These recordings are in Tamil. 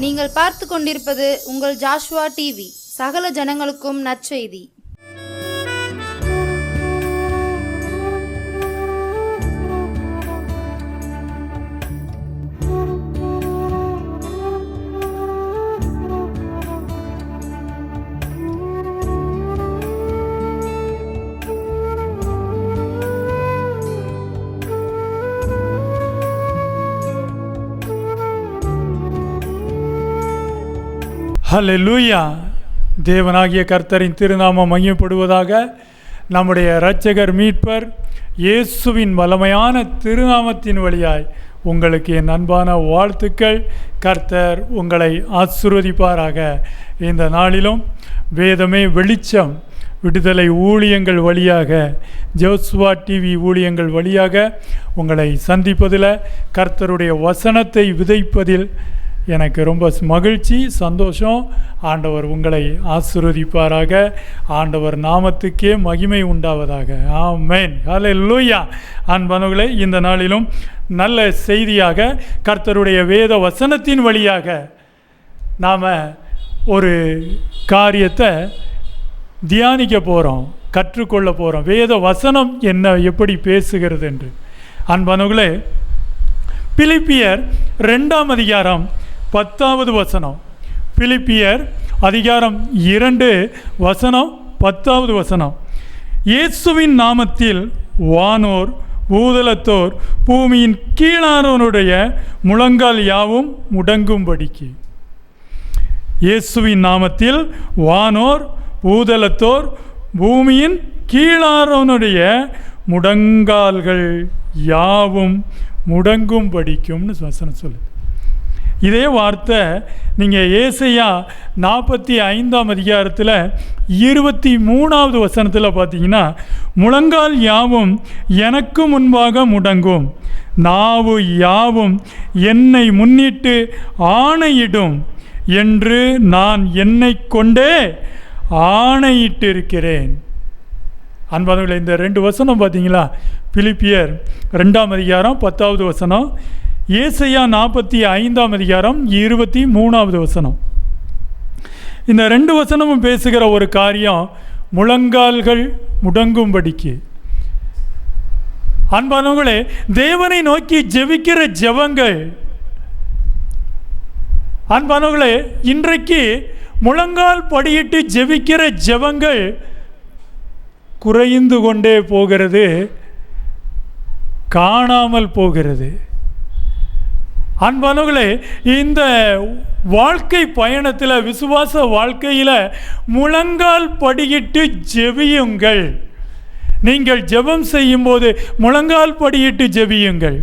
நீங்கள் பார்த்து கொண்டிருப்பது உங்கள் ஜாஷுவா டிவி. சகல ஜனங்களுக்கும் நற்செய்தி. ஹல்லேலூயா. தேவனாகிய கர்த்தரின் திருநாமம் மகிமைப்படுவதாக. நம்முடைய இரட்சகர் மீட்பர் இயேசுவின் வல்லமையான திருநாமத்தின் வழியாய் உங்களுக்கு என் அன்பான வாழ்த்துக்கள். கர்த்தர் உங்களை ஆசீர்வதிப்பாராக. இந்த நாளிலும் வேதமே வெளிச்சம் விடுதலை ஊழியங்கள் வழியாக, ஜோசுவா டிவி ஊழியங்கள் வழியாக உங்களை சந்திப்பதில், கர்த்தருடைய வசனத்தை விதைப்பதில் எனக்கு ரொம்ப மகிழ்ச்சி, சந்தோஷம். ஆண்டவர் உங்களை ஆசீர்வதிப்பாராக. ஆண்டவர் நாமத்துக்கே மகிமை உண்டாவதாக. ஆமென். ஹல்லேலூயா. அன்பானவர்களே, இந்த நாளிலும் நல்ல செய்தியாக கர்த்தருடைய வேத வசனத்தின் வழியாக நாம் ஒரு காரியத்தை தியானிக்க போகிறோம், கற்றுக்கொள்ள போகிறோம். வேத வசனம் என்ன எப்படி பேசுகிறது என்று. அன்பானவர்களே, பிலிப்பியர் 2 அதிகாரம் 10வது வசனம். பிலிப்பியர் அதிகாரம் 2 வசனம் 10வது வசனம். இயேசுவின் நாமத்தில் வானோர் பூதலத்தோர் பூமியின் கீழானோருடைய முழங்கால் யாவும் முடங்கும்படிக்கு. இயேசுவின் நாமத்தில் வானோர் பூதலத்தோர் பூமியின் கீழானோருடைய முழங்கால்கள் யாவும் முடங்கும்படிக்கும்னு வசனம் சொல்லுது. இதே வார்த்தை நீங்கள் ஏசாயா 45 அதிகாரத்தில் 23வது வசனத்தில் பார்த்தீங்கன்னா, முழங்கால் யாவும் எனக்கு முன்பாக முடங்கும், நாவு யாவும் என்னை முன்னிட்டு ஆணையிடும் என்று நான் என்னை கொண்டே ஆணையிட்டிருக்கிறேன். அன்பானவர்களே, இந்த 2 வசனம் பார்த்தீங்களா? பிலிப்பியர் 2 அதிகாரம் 10வது வசனம், ஏசாயா 45 அதிகாரம் 23வது வசனம். இந்த 2 வசனமும் பேசுகிற ஒரு காரியம், முழங்கால்கள் முடங்கும்படிக்கு. அன்பானவர்களே, தேவனை நோக்கி ஜெபிக்கிற ஜெபங்கள், அன்பானவர்களே, இன்றைக்கு முழங்கால் படியிட்டு ஜெபிக்கிற ஜெபங்கள் குறைந்து கொண்டே போகிறது, காணாமல் போகிறது. அன்பானவர்களே, இந்த வாழ்க்கை பயணத்தில், விசுவாச வாழ்க்கையில் முழங்கால் படியிட்டு ஜெபியுங்கள். நீங்கள் ஜெபம் செய்யும்போது முழங்கால் படியிட்டு ஜெபியுங்கள்.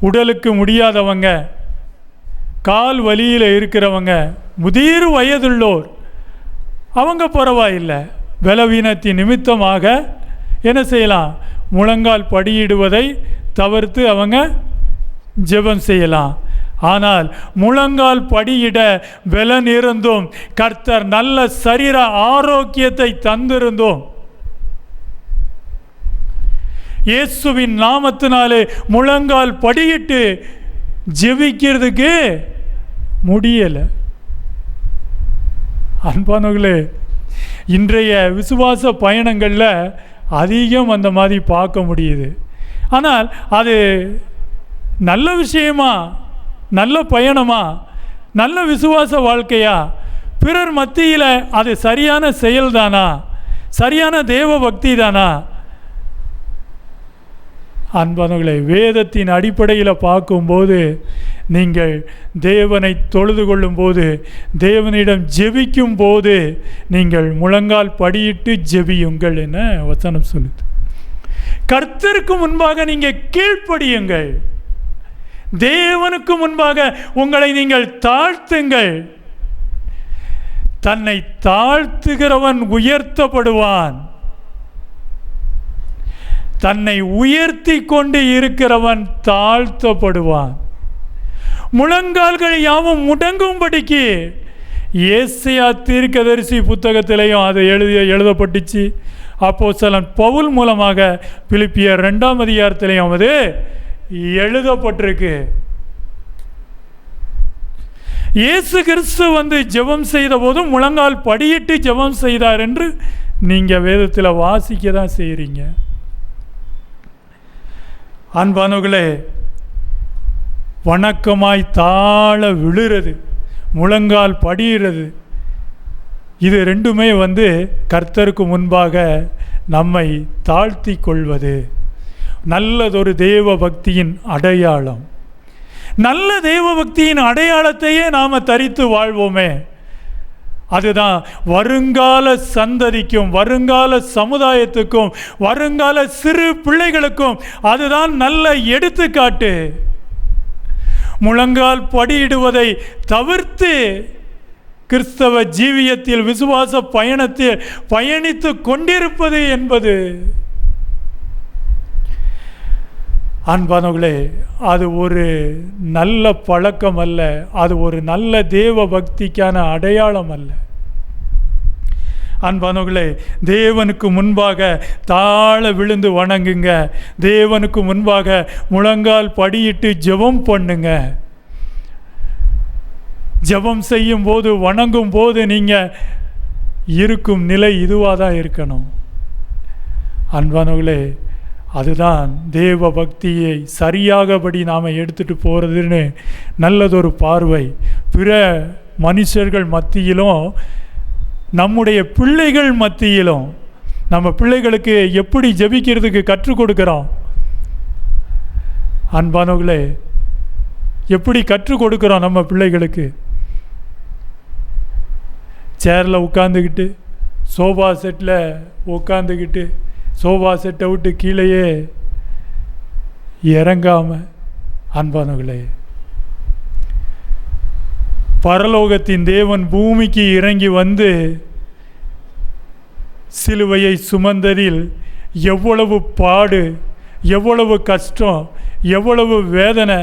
உடலுக்கு முடியாதவங்க, கால் வலியில் இருக்கிறவங்க, முதிர் வயதுள்ளோர், அவங்க பரவாயில்லை. பலவீனத்தின் நிமித்தமாக என்ன செய்யலாம்? முழங்கால் படியிடுவதை தவிர்த்து அவங்க ஜெபம் செய்யலாம். ஆனால் முழங்கால் படியிட பலன் இருந்தும், கர்த்தர் நல்ல சரீர ஆரோக்கியத்தை தந்திருந்தோம், இயேசுவின் நாமத்தினாலே முழங்கால் படியிட்டு ஜெபிக்கிறதுக்கு முடியலை. அன்பானவர்களே, இன்றைய விசுவாச பயணங்களில் அதிகம் அந்த மாதிரி பார்க்க முடியுது. ஆனால் அது நல்ல விஷயமா, நல்ல பயணமா, நல்ல விசுவாச வாழ்க்கையா, பிறர் மத்தியில் அது சரியான செயல்தானா, சரியான தேவ பக்தி தானா? அன்பானவர்களே, வேதத்தின் அடிப்படையில் பார்க்கும்போது, நீங்கள் தேவனை தொழுது கொள்ளும்போது, தேவனிடம் ஜெபிக்கும் போது, நீங்கள் முழங்கால் படியிட்டு ஜெபியுங்கள் என வசனம் சொல்லுது. கர்த்தருக்கு முன்பாக நீங்கள் கீழ்ப்படியுங்கள், தேவனுக்கு முன்பாக உங்களை நீங்கள் தாழ்த்துங்கள். தன்னை தாழ்த்துகிறவன் உயர்த்தப்படுவான், தன்னை உயர்த்தி கொண்டு இருக்கிறவன் தாழ்த்தப்படுவான். முழங்கால்கள் யாவும் முடங்கும்படிக்கு ஏசாயா தீர்க்கதரிசி புத்தகத்திலையும் அது எழுதப்பட்டுச்சு. அப்போஸ்தலன் பவுல் மூலமாக பிலிப்பியர் 2 அதிகாரத்திலையும் அது எழுதப்பட்டிருக்கு. இயேசு கிறிஸ்து ஜெபம் செய்த போதும் முழங்கால் படியிட்டு ஜெபம் செய்தார் என்று நீங்கள் வேதத்தில் வாசிக்க தான் செய்கிறீங்க. அன்பானவர்களே, வணக்கமாய் தாழ விழுறது, முழங்கால் படியிறது, இது ரெண்டுமே கர்த்தருக்கு முன்பாக நம்மை தாழ்த்தி கொள்வது நல்லதொரு தேவ பக்தியின் அடையாளம். நல்ல தேவ பக்தியின் அடையாளத்தையே நாம் தரித்து வாழ்வோமே, அதுதான் வருங்கால சந்ததிக்கும் வருங்கால சமுதாயத்துக்கும் வருங்கால சிறு பிள்ளைகளுக்கும் அதுதான் நல்ல எடுத்துக்காட்டு. முழங்கால் படியிடுவதை தவிர்த்து கிறிஸ்தவ ஜீவியத்தில் விசுவாச பயணத்தில் பயணித்து கொண்டிருப்பது என்பது, அன்பானவர்களே, அது ஒரு நல்ல பழக்கம் அல்ல, அது ஒரு நல்ல தேவ பக்திக்கான அடையாளம் அல்ல. அன்பானவர்களே, தேவனுக்கு முன்பாக தாழ விழுந்து வணங்குங்க, தேவனுக்கு முன்பாக முழங்கால் படியிட்டு ஜெபம் பண்ணுங்க. ஜெபம் செய்யும் போது, வணங்கும் போது நீங்கள் இருக்கும் நிலை இதுவாக தான் இருக்கணும். அன்பானவர்களே, அதுதான் தேவ பக்தியை சரியாகபடி நாம் எடுத்துகிட்டு போகிறதுன்னு நல்லதொரு பார்வை. பிற மனுஷர்கள் மத்தியிலும் நம்முடைய பிள்ளைகள் மத்தியிலும் நம்ம பிள்ளைகளுக்கு எப்படி ஜெபிக்கிறதுக்கு கற்றுக் கொடுக்குறோம்? அன்பானவர்களே, எப்படி கற்றுக் கொடுக்குறோம் நம்ம பிள்ளைகளுக்கு? சேரில் உட்காந்துக்கிட்டு, சோஃபா செட்டில் உட்காந்துக்கிட்டு, சோஃபா செட்டை விட்டு கீழேயே இறங்காமல், அன்பானவர்களே, பரலோகத்தின் தேவன் பூமிக்கு இறங்கி சிலுவையை சுமந்ததில் எவ்வளவு பாடு, எவ்வளவு கஷ்டம், எவ்வளவு வேதனை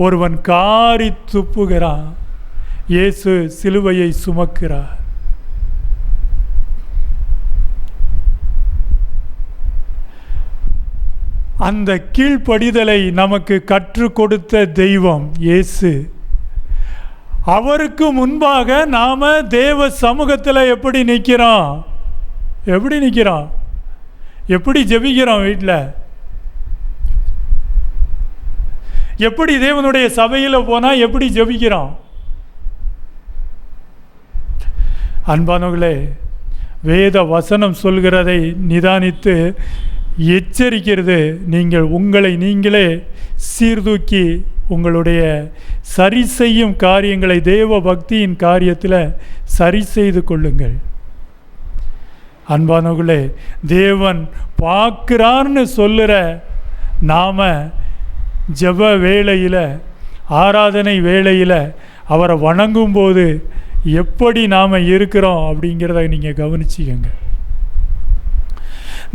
ஒருவன் காரி துப்புகிறான். இயேசு சிலுவையை சுமக்கிறார். அந்த கீழ்ப்படிதலை நமக்கு கற்றுக் கொடுத்த தெய்வம் இயேசு. அவருக்கு முன்பாக நாம் தேவ சமூகத்தில் எப்படி நிற்கிறோம்? எப்படி நிற்கிறோம்? எப்படி ஜெபிக்கிறோம்? வீட்டில் எப்படி தேவனுடைய சபையில் போனால் எப்படி ஜெபிக்கிறோம்? அன்பானவர்களே, வேத வசனம் சொல்கிறதை நிதானித்து எச்சரிக்கிறது நீங்கள் உங்களை நீங்களே சீர்தூக்கி உங்களுடைய சரி செய்யும் காரியங்களை தேவ பக்தியின் காரியத்தில் சரி செய்து கொள்ளுங்கள். அன்பானவர்களே, தேவன் பார்க்கிறார்னு சொல்லுற நாம் ஜெப வேளையில், ஆராதனை வேளையில் அவரை வணங்கும்போது எப்படி நாம் இருக்கிறோம் அப்படிங்கிறத நீங்கள் கவனிச்சிக்கங்க.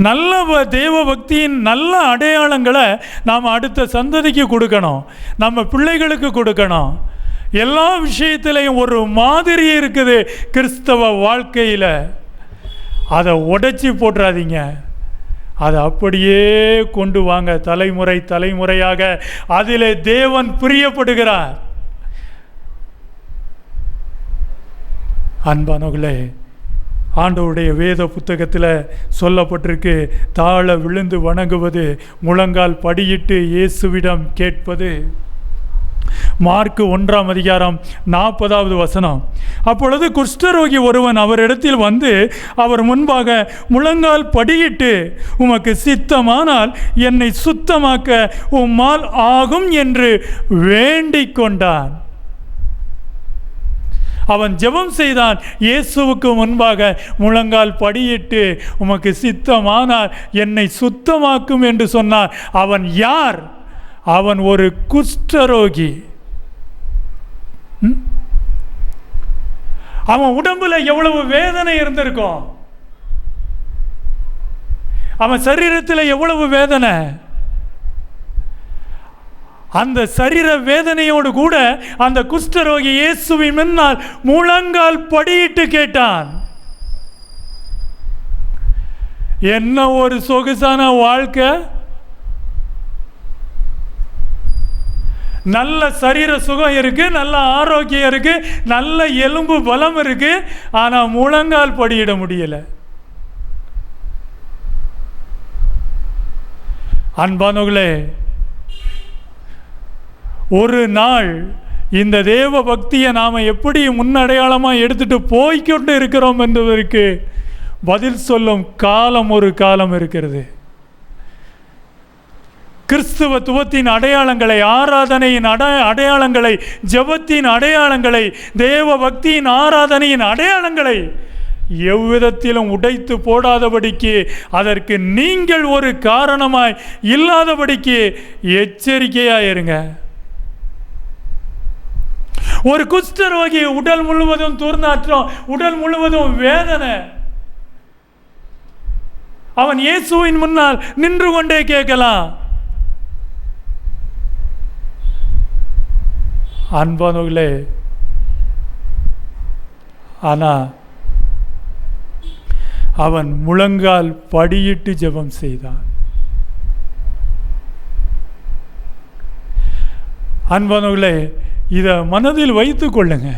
நல்ல தேவ பக்தியின் நல்ல அடையாளங்களை நாம் அடுத்த சந்ததிக்கு கொடுக்கணும், நம்ம பிள்ளைகளுக்கு கொடுக்கணும். எல்லா விஷயத்திலையும் ஒரு மாதிரி இருக்குது கிறிஸ்தவ வாழ்க்கையில். அதை உடைச்சி போட்டுறாதீங்க, அதை அப்படியே கொண்டு வாங்க. தலைமுறை தலைமுறையாக அதில் தேவன் பிரியப்படுகிறார். அன்பானவர்களே, ஆண்டவருடைய வேத புத்தகத்தில் சொல்லப்பட்டிருக்கு, தாழ விழுந்து வணங்குவது, முழங்கால் படியிட்டு இயேசுவிடம் கேட்பது. மார்க்கு 1:40. அப்பொழுது குஷ்டரோகி ஒருவன் அவரிடத்தில் அவர் முன்பாக முழங்கால் படியிட்டு, உமக்கு சித்தமானால் என்னை சுத்தமாக்க உம்மால் ஆகும் என்று வேண்டிக் கொண்டான். அவன் ஜெபம் செய்தான். இயேசுவுக்கு முன்பாக முழங்கால் படியிட்டு, உமக்கு சித்தமானால் என்னை சுத்தமாக்கும் என்று சொன்னான். அவன் யார்? அவன் ஒரு குஷ்டரோகி. அவன் உடம்புல எவ்வளவு வேதனை இருந்திருக்கும், அவன் சரீரத்தில் எவ்வளவு வேதனை. அந்த சரீர வேதனையோடு கூட அந்த குஷ்டரோகி இயேசுவின் முன்னால் முழங்கால் படியிட்டு கேட்டான். என்ன ஒரு சொகுசான வாழ்க்கை! நல்ல சரீர சுகம் இருக்கு, நல்ல ஆரோக்கியம் இருக்கு, நல்ல எலும்பு பலம் இருக்கு, ஆனால் முழங்கால் படியிட முடியல. அன்பானவர்களே, ஒரு நாள் இந்த தேவ பக்தியை நாம் எப்படி முன்னடையாளமாக எடுத்துட்டு போய்கொண்டு இருக்கிறோம் என்பதற்கு பதில் சொல்லும் காலம் ஒரு காலம் இருக்கிறது. கிறிஸ்துவத்துவத்தின் அடையாளங்களை, ஆராதனையின் அடையாளங்களை, ஜெபத்தின் அடையாளங்களை, தேவ பக்தியின் ஆராதனையின் அடையாளங்களை எவ்விதத்திலும் உடைத்து போடாதபடிக்கு, அதற்கு நீங்கள் ஒரு காரணமாய் இல்லாதபடிக்கு எச்சரிக்கையாயிருங்க. ஒரு குஷ்டரோகி உடல் முழுவதும் துர்நாற்றம், உடல் முழுவதும் வேதனை, அவன் இயேசுவின் முன்னால் நின்று கொண்டே கேட்கலாம். அன்பானவர்களே, ஆனா அவன் முழங்கால் படியிட்டு ஜெபம் செய்தான். அன்பானவர்களே, இதை மனதில் வைத்து கொள்ளுங்க.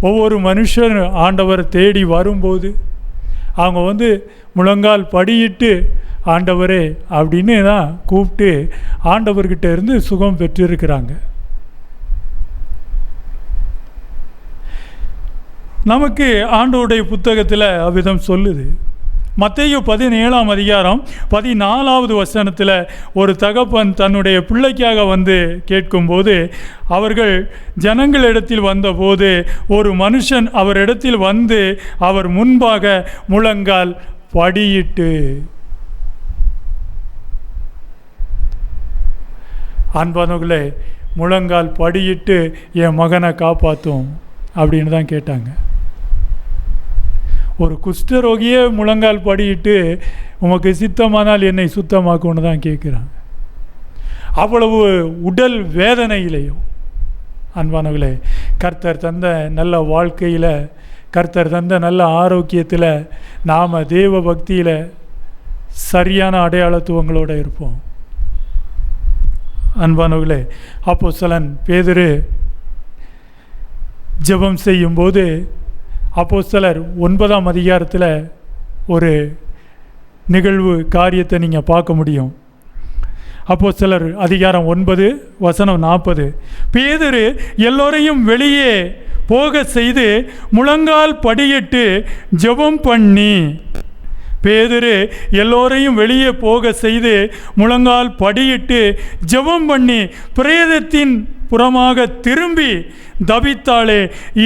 ஒவ்வொரு மனுஷன் ஆண்டவர் தேடி வரும்போது அவங்க முழங்கால் படியிட்டு ஆண்டவரே அப்படின்னு தான் கூப்பிட்டு ஆண்டவர்கிட்ட இருந்து சுகம் பெற்றிருக்கிறாங்க. நமக்கு ஆண்டவருடைய புத்தகத்தில் அவ்விதம் சொல்லுது. மத்தேயு 17ஆம் அதிகாரம் 14வது வசனத்தில் ஒரு தகப்பன் தன்னுடைய பிள்ளைக்காக கேட்கும்போது, அவர்கள் ஜனங்களிடத்தில் வந்தபோது ஒரு மனுஷன் அவரிடத்தில் அவர் முன்பாக முழங்கால் படியிட்டு, அன்பானவர்களே, முழங்கால் படியிட்டு என் மகனை காப்பாற்றும் அப்படின்னு தான் கேட்டாங்க. ஒரு குஷ்டரோகியே முழங்கால் படியிட்டு உமக்கு சித்தமானால் என்னை சுத்தமாக்கும்னு தான் கேட்குறாங்க. அவ்வளவு உடல் வேதனையிலையும். அன்பானவர்களே, கர்த்தர் தந்த நல்ல வாழ்க்கையில், கர்த்தர் தந்த நல்ல ஆரோக்கியத்தில் நாம் தேவ பக்தியில் சரியான அடையாளத்துவங்களோடு இருப்போம். அன்பானவர்களே, அப்போஸ்தலன் பேதுரு ஜெபம் செய்யும்போது அப்போஸ்தலர் 9ஆம் அதிகாரத்தில் ஒரு நிகழ்வு காரியத்தை நீங்கள் பார்க்க முடியும். அப்போஸ்தலர் அதிகாரம் 9 வசனம் 40. பேதுரு எல்லோரையும் வெளியே போக செய்து முழங்கால் படியிட்டு ஜெபம் பண்ணி, பேதுரு எல்லோரையும் வெளியே போக செய்து முழங்கால் படியிட்டு ஜெபம் பண்ணி பிரேதத்தின் புறமாக திரும்பி, தபித்தாளே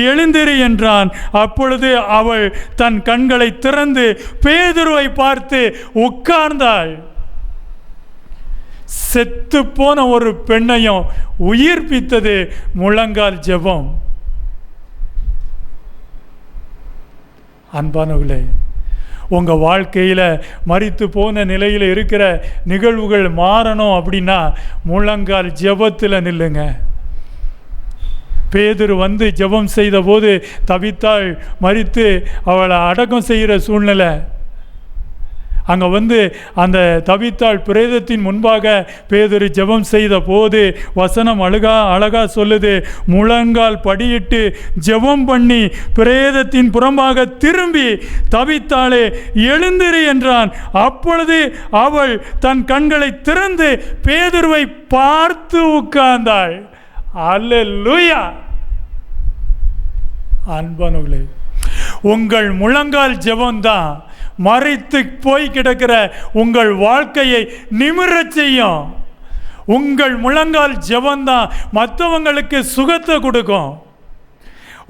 எழுந்திரு என்றான். அப்பொழுது அவள் தன் கண்களை திறந்து பேதுருவை பார்த்து உட்கார்ந்தாள். செத்து போன ஒரு பெண்ணையும் உயிர்ப்பித்தது முழங்கால் ஜெபம். அன்பானவர்களே, உங்கள் வாழ்க்கையில் மரித்து போன நிலையில் இருக்கிற நிகழ்வுகள் மாறணும் அப்படின்னா முழங்கால் ஜெபத்தில் நில்லுங்க. பேதுரு ஜெபம் செய்த போது தபித்தாள் மரித்து அவளை அடக்கம் செய்கிற சூழ்நிலை. அங்கே அந்த தபித்தாள் பிரேதத்தின் முன்பாக பேதுரு ஜெபம் செய்த போது வசனம் அழகா சொல்லுது, முழங்கால் படியிட்டு ஜெபம் பண்ணி பிரேதத்தின் புறம்பாக திரும்பி, தபித்தாளே எழுந்திரு என்றான். அப்பொழுது அவள் தன் கண்களை திறந்து பேதுருவை பார்த்து உட்கார்ந்தாள். அல்லேலூயா. அன்பானவர்களே, உங்கள் முழங்கால் ஜெபம்தான் மரித்து போய் கிடக்கிற உங்கள் வாழ்க்கையை நிமிரச் செய்யும். உங்கள் முழங்கால் ஜெபம்தான் மற்றவங்களுக்கு சுகத்தை கொடுக்கும்.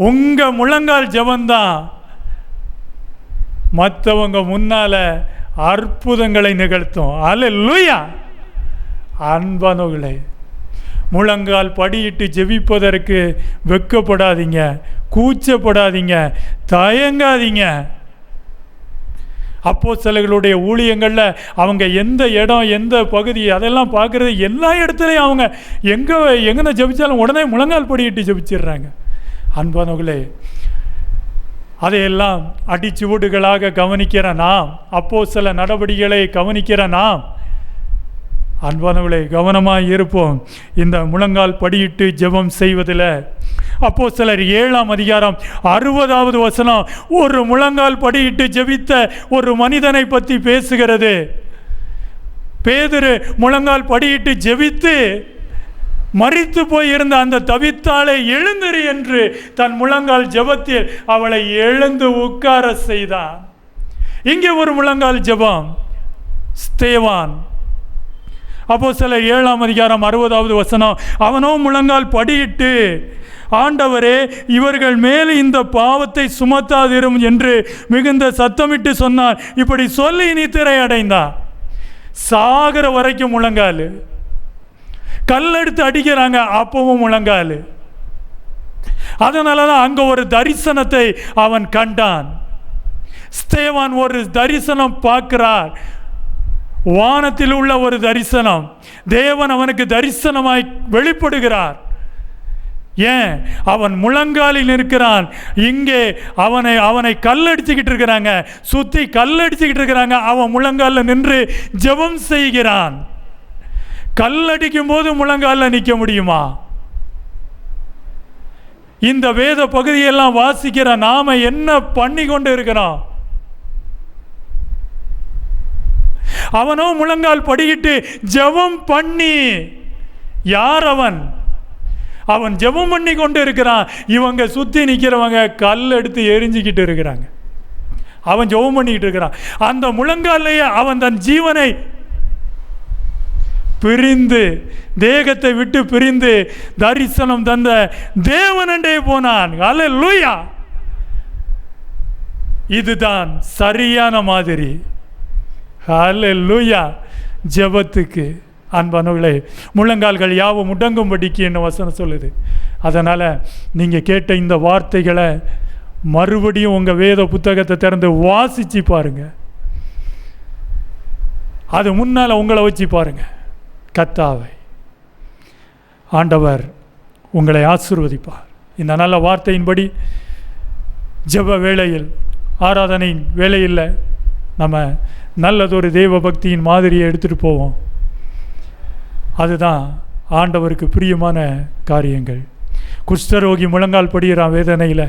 உங்கள் முழங்கால் ஜெபம்தான் மற்றவங்க முன்னால் அற்புதங்களை நிகழ்த்தும். அல்லேலூயா. அன்பானவர்களே, முழங்கால் படியிட்டு ஜெபிப்பதற்கு வெட்கப்படாதீங்க, கூச்சப்படாதீங்க, தயங்காதீங்க. அப்போஸ்தலர்களுடைய ஊழியங்களில் அவங்க எந்த இடம், எந்த பகுதி, அதெல்லாம் பார்க்குறது எல்லா இடத்துலையும் அவங்க எங்கே ஜெபிச்சாலும் உடனே முழங்கால் படியிட்டு ஜெபிச்சிடுறாங்க. அன்பானவர்களே, அதையெல்லாம் அடிச்சுவடுகளாக கவனிக்கிற நாம், அப்போஸ்தல நடவடிக்கைகளை கவனிக்கிற நாம், அன்பானவர்களே, கவனமாக இருப்போம் இந்த முழங்கால் படியிட்டு ஜெபம் செய்வதில். அப்போஸ்தலர் 7ஆம் அதிகாரம் 60வது வசனம் ஒரு முழங்கால் படியிட்டு ஜெபித்த ஒரு மனிதனை பற்றி பேசுகிறது. பேதுரு முழங்கால் படியிட்டு ஜெபித்து மரித்து போயிருந்த அந்த தவித்தாளை எழுந்திரு என்று தன் முழங்கால் ஜெபத்தில் அவளை எழுந்து உட்கார செய்தான். இங்கே ஒரு முழங்கால் ஜெபம். ஸ்தேவான், அப்போஸ்தலர் 7ஆம் அதிகாரம் 60வது வசனம், அவனோ முழங்கால் படியிட்டு, ஆண்டவரே இவர்கள் மேல் இந்த பாவத்தை சுமத்தாதிரும் என்று மிகுந்த சத்தமிட்டு சொன்னார். இப்படி சொல்லி நித்திரை அடைந்தான். சாகிற வரைக்கும் முழங்கால். கல்லெடுத்து அடிக்கிறாங்க, அப்பவும் முழங்கால். அதனால தான் அங்கே ஒரு தரிசனத்தை அவன் கண்டான். ஸ்தேவான் ஒரு தரிசனம் பார்க்கிறார். வானத்தில் உள்ள ஒரு தரிசனம். தேவன் அவனுக்கு தரிசனமாய் வெளிப்படுகிறார். ஏன்? அவன் முழங்காலில் இருக்கிறான். இங்கே அவனை கல்லடிச்சுக்கிட்டு இருக்கிறாங்க, சுற்றி கல்லடிச்சுக்கிட்டு இருக்கிறாங்க. அவன் முழங்காலில் நின்று ஜெபம் செய்கிறான். கல்லடிக்கும் போது முழங்காலில் நிற்க முடியுமா? இந்த வேத பகுதியெல்லாம் வாசிக்கிற நாம என்ன பண்ணி கொண்டு இருக்கிறோம்? அவனோ முழங்கால் படியிட்டு ஜெபம் பண்ணி. யார் அவன்? அவன் ஜெபம் பண்ணி கொண்டு இருக்கிறான். இவங்க சுற்றி நிற்கிறவங்க கல் எடுத்து எரிஞ்சிக்கிட்டு இருக்கிறாங்க. அவன் ஜெபம் பண்ணிக்கிட்டு இருக்கிறான். அந்த முழங்காலையே அவன் தன் ஜீவனை பிரிந்து, தேகத்தை விட்டு பிரிந்து தரிசனம் தந்த தேவனண்டே போனான். அல்லேலூயா! இதுதான் சரியான மாதிரி. அல்லேலூயா! ஜெபத்துக்கு அன்பானவர்களே, முழங்கால்கள் யாவும் முடங்கும்படிக்கு என்ன வசனம் சொல்லுது. அதனால் நீங்கள் கேட்ட இந்த வார்த்தைகளை மறுபடியும் உங்கள் வேத புத்தகத்தை திறந்து வாசித்து பாருங்கள். அது முன்னால் உங்களை வச்சு பாருங்கள். கர்த்தாவை ஆண்டவர் உங்களை ஆசீர்வதிப்பார். இந்த நல்ல வார்த்தையின்படி ஜெப வேளையில், ஆராதனையின் வேளையில் நம்ம நல்லதொரு தெய்வ பக்தியின் மாதிரியை எடுத்துகிட்டு போவோம். அதுதான் ஆண்டவருக்கு பிரியமான காரியங்கள். குஷ்டரோகி முழங்கால் படிகிறான் வேதனையில்.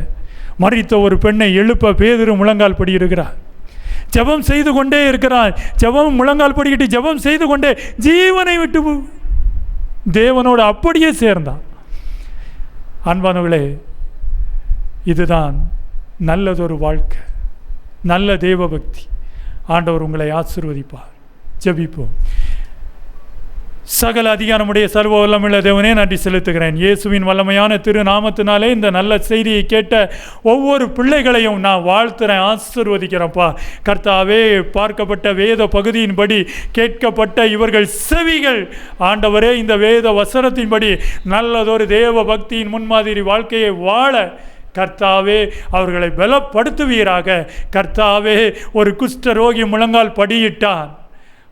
மரித்த ஒரு பெண்ணை எழுப்ப பேதுரு முழங்கால் படியிருக்கிறார். ஜெபம் செய்து கொண்டே இருக்கிறான். ஜெபம் முழங்கால் படிக்கிட்டு ஜெபம் செய்து கொண்டே ஜீவனை விட்டு தேவனோடு அப்படியே சேர்ந்தான். அன்பானவர்களே, இதுதான் நல்லதொரு வாழ்க்கை, நல்ல தெய்வ பக்தி. ஆண்டவர் உங்களை ஆசீர்வதிப்பார். ஜெபிப்போம். சகல அதிகாரமுடைய சர்வ வல்லமையுள்ள தேவனே, நன்றி செலுத்துகிறேன். இயேசுவின் வல்லமையான திருநாமத்தினாலே இந்த நல்ல செய்தியை கேட்ட ஒவ்வொரு பிள்ளைகளையும் நான் வாழ்த்துறேன், ஆசீர்வதிக்கிறேன்ப்பா. கர்த்தாவே, பார்க்கப்பட்ட வேத பகுதியின்படி கேட்கப்பட்ட இவர்கள் செவிகள் ஆண்டவரே இந்த வேத வசனத்தின்படி நல்லதொரு தேவ பக்தியின் முன்மாதிரி வாழ்க்கையை வாழ கர்த்தாவே அவர்களை பலப்படுத்துவீராக. கர்த்தாவே, ஒரு குஷ்டரோகி முழங்கால் படியிட்டான்.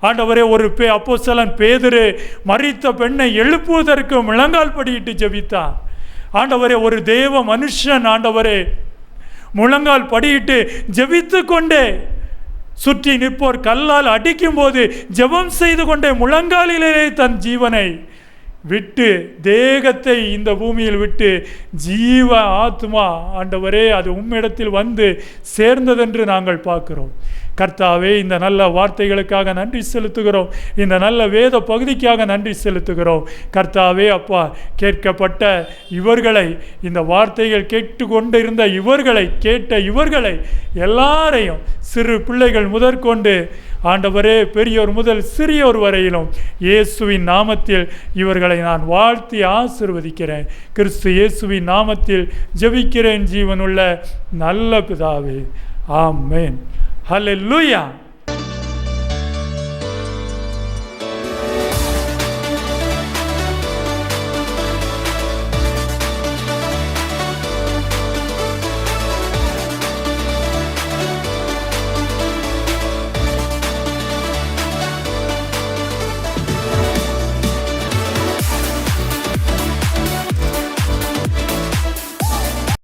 ஆண்டவரே, ஒரு அப்போஸ்தலன் பேதுரு மரித்த பெண்ணை எழுப்புவதற்கு முழங்கால் படியிட்டு ஜெபித்தான். ஆண்டவரே, ஒரு தேவ மனுஷன் ஆண்டவரே முழங்கால் படியிட்டு ஜெபித்து கொண்டே சுற்றி நிற்போர் கல்லால் அடிக்கும் போது ஜெபம் செய்து கொண்டே முழங்காலிலே தன் ஜீவனை விட்டு, தேகத்தை இந்த பூமியில் விட்டு ஜீவ ஆத்மா ஆண்டவரே அது உம்மிடத்தில் வந்து சேர்ந்ததென்று நாங்கள் பார்க்கிறோம். கர்த்தாவே, இந்த நல்ல வார்த்தைகளுக்காக நன்றி செலுத்துகிறோம். இந்த நல்ல வேத பகுதிக்காக நன்றி செலுத்துகிறோம். கர்த்தாவே அப்பா, கேட்கப்பட்ட இவர்களை, இந்த வார்த்தைகள் கேட்டு கொண்டிருந்த இவர்களை, கேட்ட இவர்களை எல்லாரையும், சிறு பிள்ளைகள் முதற்கொண்டு ஆண்டவரே பெரியோர் முதல் சிறியோர் வரையிலும் இயேசுவின் நாமத்தில் இவர்களை நான் வாழ்த்தி ஆசீர்வதிக்கிறேன். கிறிஸ்து இயேசுவின் நாமத்தில் ஜெபிக்கிறேன் ஜீவனுள்ள நல்ல பிதாவே. ஆமென். ஹல்லேலூயா.